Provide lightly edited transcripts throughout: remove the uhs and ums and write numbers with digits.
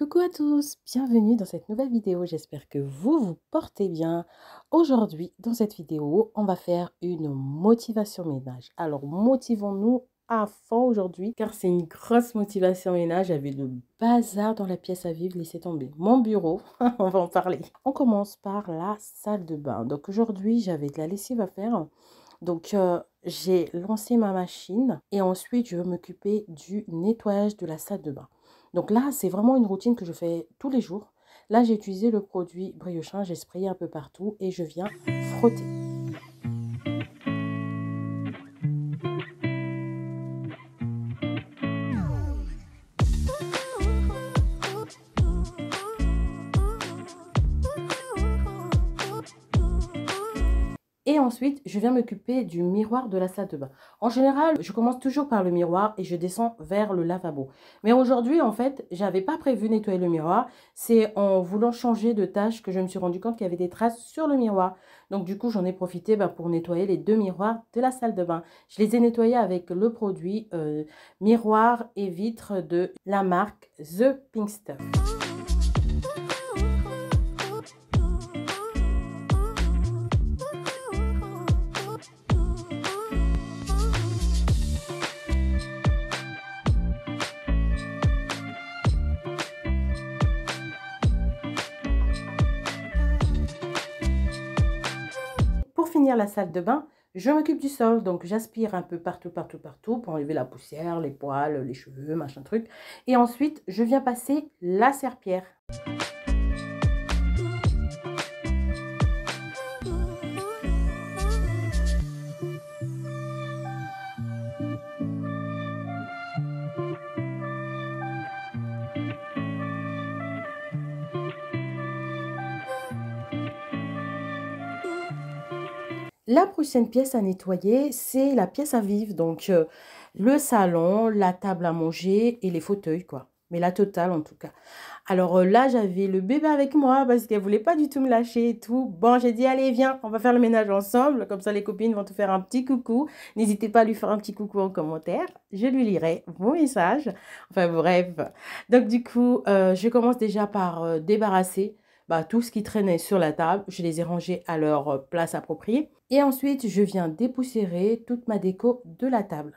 Coucou à tous, bienvenue dans cette nouvelle vidéo, j'espère que vous vous portez bien. Aujourd'hui, dans cette vidéo, on va faire une motivation ménage. Alors, motivons-nous à fond aujourd'hui, car c'est une grosse motivation ménage. J'avais le bazar dans la pièce à vivre, laissez tomber. Mon bureau, on va en parler. On commence par la salle de bain. Donc aujourd'hui, j'avais de la lessive à faire. Donc, j'ai lancé ma machine et ensuite, je vais m'occuper du nettoyage de la salle de bain. Donc là, c'est vraiment une routine que je fais tous les jours. Là, j'ai utilisé le produit Briochin, j'ai sprayé un peu partout et je viens frotter. Et ensuite, je viens m'occuper du miroir de la salle de bain. En général, je commence toujours par le miroir et je descends vers le lavabo. Mais aujourd'hui, en fait, j'avais pas prévu nettoyer le miroir. C'est en voulant changer de tâche que je me suis rendu compte qu'il y avait des traces sur le miroir. Donc du coup, j'en ai profité pour nettoyer les deux miroirs de la salle de bain. Je les ai nettoyés avec le produit miroir et vitre de la marque The Pink Stuff. Pour finir la salle de bain, je m'occupe du sol, donc j'aspire un peu partout pour enlever la poussière, les poils, les cheveux, machin truc. Et ensuite, je viens passer la serpillière. La prochaine pièce à nettoyer, c'est la pièce à vivre, donc le salon, la table à manger et les fauteuils, quoi. Mais la totale, en tout cas. Alors là, j'avais le bébé avec moi parce qu'elle voulait pas du tout me lâcher et tout. Bon, j'ai dit, allez, viens, on va faire le ménage ensemble. Comme ça, les copines vont te faire un petit coucou. N'hésitez pas à lui faire un petit coucou en commentaire. Je lui lirai vos messages. Enfin, bref. Donc, du coup, je commence déjà par débarrasser tout ce qui traînait sur la table. Je les ai rangés à leur place appropriée. Et ensuite, je viens dépoussiérer toute ma déco de la table.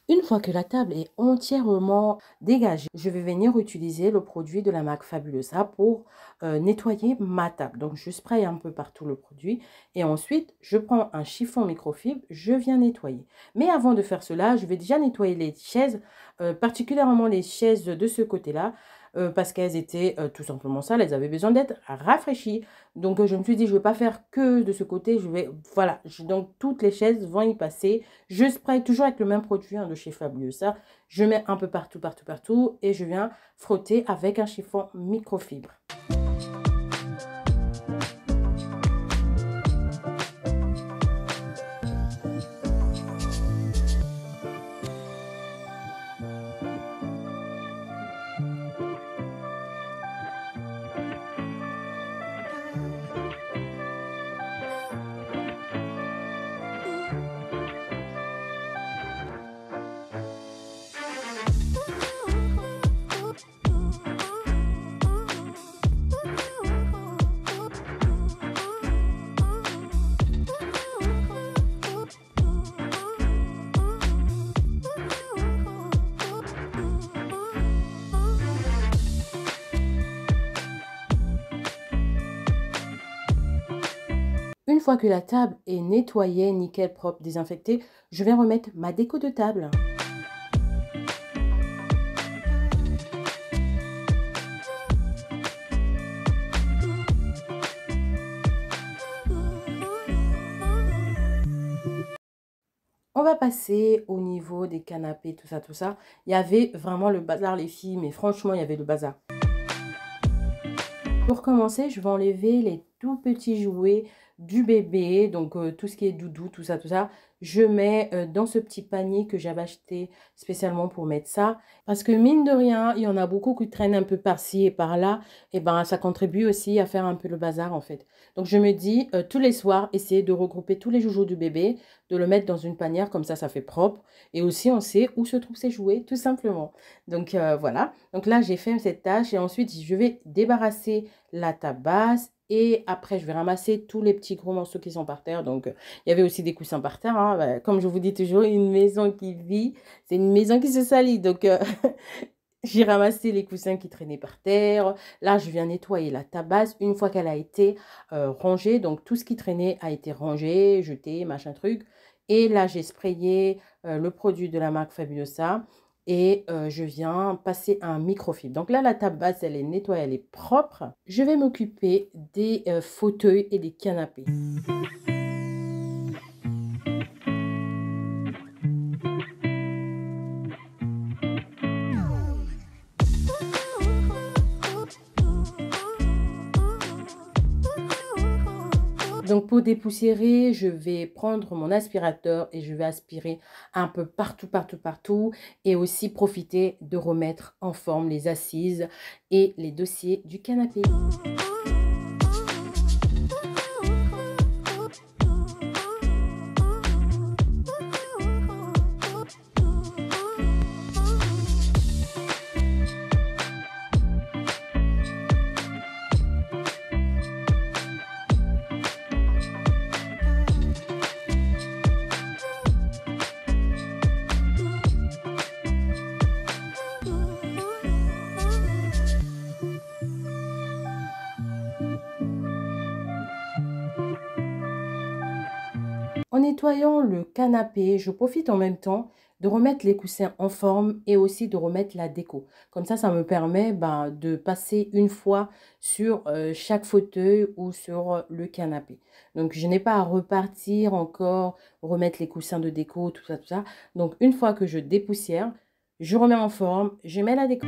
Une fois que la table est entièrement dégagée, je vais venir utiliser le produit de la marque Fabulosa pour nettoyer ma table. Donc, je spraye un peu partout le produit et ensuite, je prends un chiffon microfibre, je viens nettoyer. Mais avant de faire cela, je vais déjà nettoyer les chaises, particulièrement les chaises de ce côté-là, parce qu'elles étaient tout simplement sales, elles avaient besoin d'être rafraîchies. Donc, je me suis dit, je ne vais pas faire que de ce côté, voilà, donc toutes les chaises vont y passer. Je spraye toujours avec le même produit de chez Fabulosa. Je mets un peu partout et je viens frotter avec un chiffon microfibre. Une fois que la table est nettoyée, nickel, propre, désinfectée, je vais remettre ma déco de table. On va passer au niveau des canapés, tout ça. Il y avait vraiment le bazar, les filles, mais franchement, il y avait le bazar. Pour commencer, je vais enlever les tout petits jouets du bébé, donc tout ce qui est doudou, tout ça, je mets dans ce petit panier que j'avais acheté spécialement pour mettre ça. Parce que mine de rien, il y en a beaucoup qui traînent un peu par-ci et par-là. Et ben, ça contribue aussi à faire un peu le bazar en fait. Donc je me dis, tous les soirs, essayer de regrouper tous les joujoux du bébé, de le mettre dans une panière, comme ça fait propre. Et aussi, on sait où se trouvent ses jouets, tout simplement. Donc voilà. Donc là, j'ai fait cette tâche et ensuite, je vais débarrasser la table basse. Et après, je vais ramasser tous les petits gros morceaux qui sont par terre. Donc, il y avait aussi des coussins par terre. Hein. Bah, comme je vous dis toujours, une maison qui vit, c'est une maison qui se salit. Donc, j'ai ramassé les coussins qui traînaient par terre. Là, je viens nettoyer la table basse une fois qu'elle a été rangée. Donc, tout ce qui traînait a été rangé, jeté, machin truc. Et là, j'ai sprayé le produit de la marque Fabulosa. Et je viens passer un microfibre. Donc là, la table basse, elle est nettoyée, elle est propre. Je vais m'occuper des fauteuils et des canapés. Donc pour dépoussiérer, je vais prendre mon aspirateur et je vais aspirer un peu partout et aussi profiter de remettre en forme les assises et les dossiers du canapé. En nettoyant le canapé, je profite en même temps de remettre les coussins en forme et aussi de remettre la déco. Comme ça me permet de passer une fois sur chaque fauteuil ou sur le canapé. Donc, je n'ai pas à repartir encore, remettre les coussins de déco, tout ça. Donc, une fois que je dépoussière, je remets en forme, je mets la déco.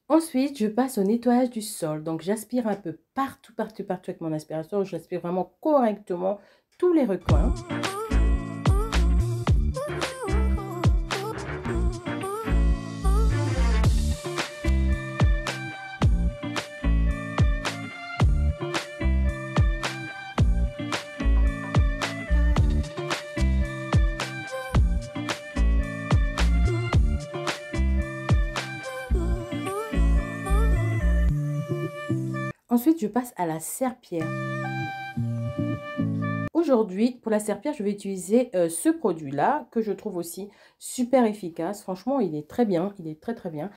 Ensuite, je passe au nettoyage du sol. Donc, j'aspire un peu partout avec mon aspirateur. J'aspire vraiment correctement tous les recoins. Ensuite, je passe à la serpillière. Aujourd'hui, pour la serpillière, je vais utiliser ce produit-là que je trouve aussi super efficace. Franchement, il est très bien, il est très bien.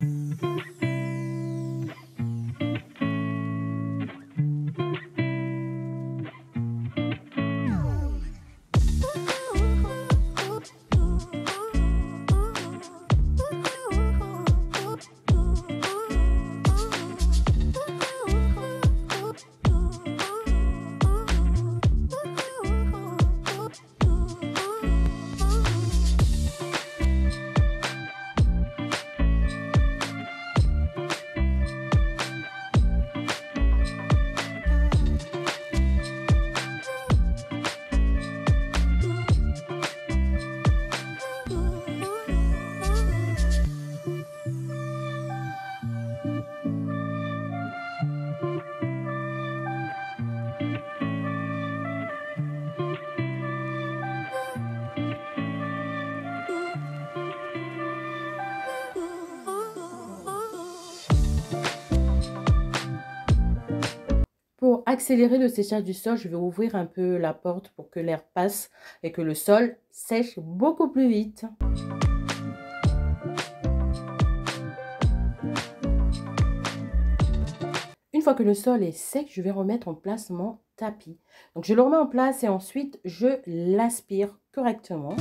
accélérer le séchage du sol, je vais ouvrir un peu la porte pour que l'air passe et que le sol sèche beaucoup plus vite. Une fois que le sol est sec, je vais remettre en place mon tapis. Donc je le remets en place et ensuite je l'aspire correctement.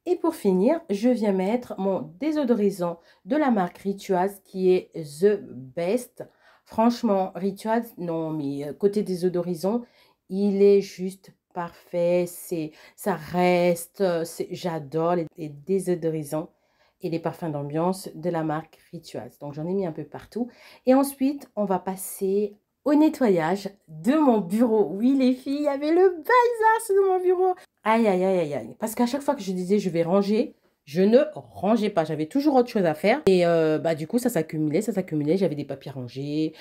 Et pour finir, je viens mettre mon désodorisant de la marque Rituals qui est The Best. Franchement, Rituals, non, mais côté désodorisant, il est juste parfait. Ça reste, j'adore les désodorisants et les parfums d'ambiance de la marque Rituals. Donc, j'en ai mis un peu partout. Et ensuite, on va passer au nettoyage de mon bureau. Oui, les filles, il y avait le bazar sur mon bureau. Aïe, aïe, aïe, aïe, aïe. Parce qu'à chaque fois que je disais je vais ranger, je ne rangeais pas. J'avais toujours autre chose à faire. Et du coup, ça s'accumulait, ça s'accumulait. J'avais des papiers rangés.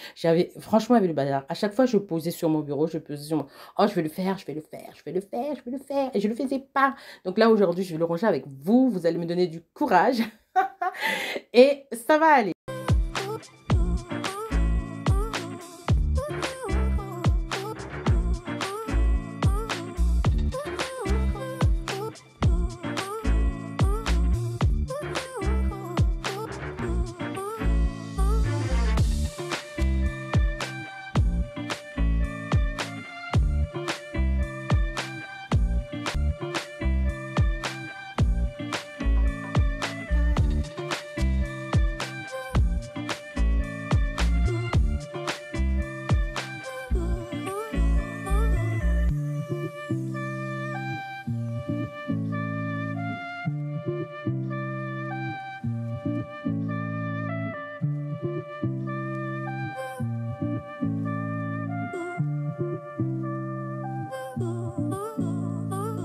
Franchement, il y avait le bazar. À chaque fois, je posais sur mon bureau, je posais sur mon... Oh, je vais le faire, je vais le faire, je vais le faire, je vais le faire. Et je ne le faisais pas. Donc là, aujourd'hui, je vais le ranger avec vous. Vous allez me donner du courage. Et ça va aller.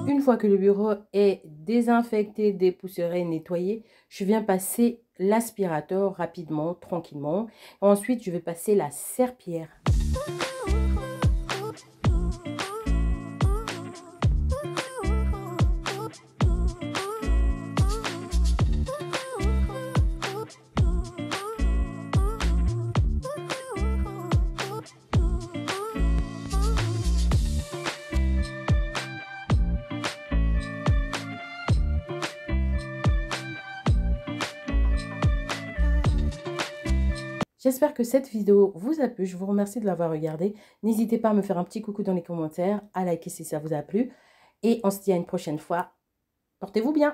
Une fois que le bureau est désinfecté, dépoussiéré, nettoyé, je viens passer l'aspirateur rapidement, tranquillement. Ensuite, je vais passer la serpillière. J'espère que cette vidéo vous a plu. Je vous remercie de l'avoir regardée. N'hésitez pas à me faire un petit coucou dans les commentaires, à liker si ça vous a plu. Et on se dit à une prochaine fois. Portez-vous bien.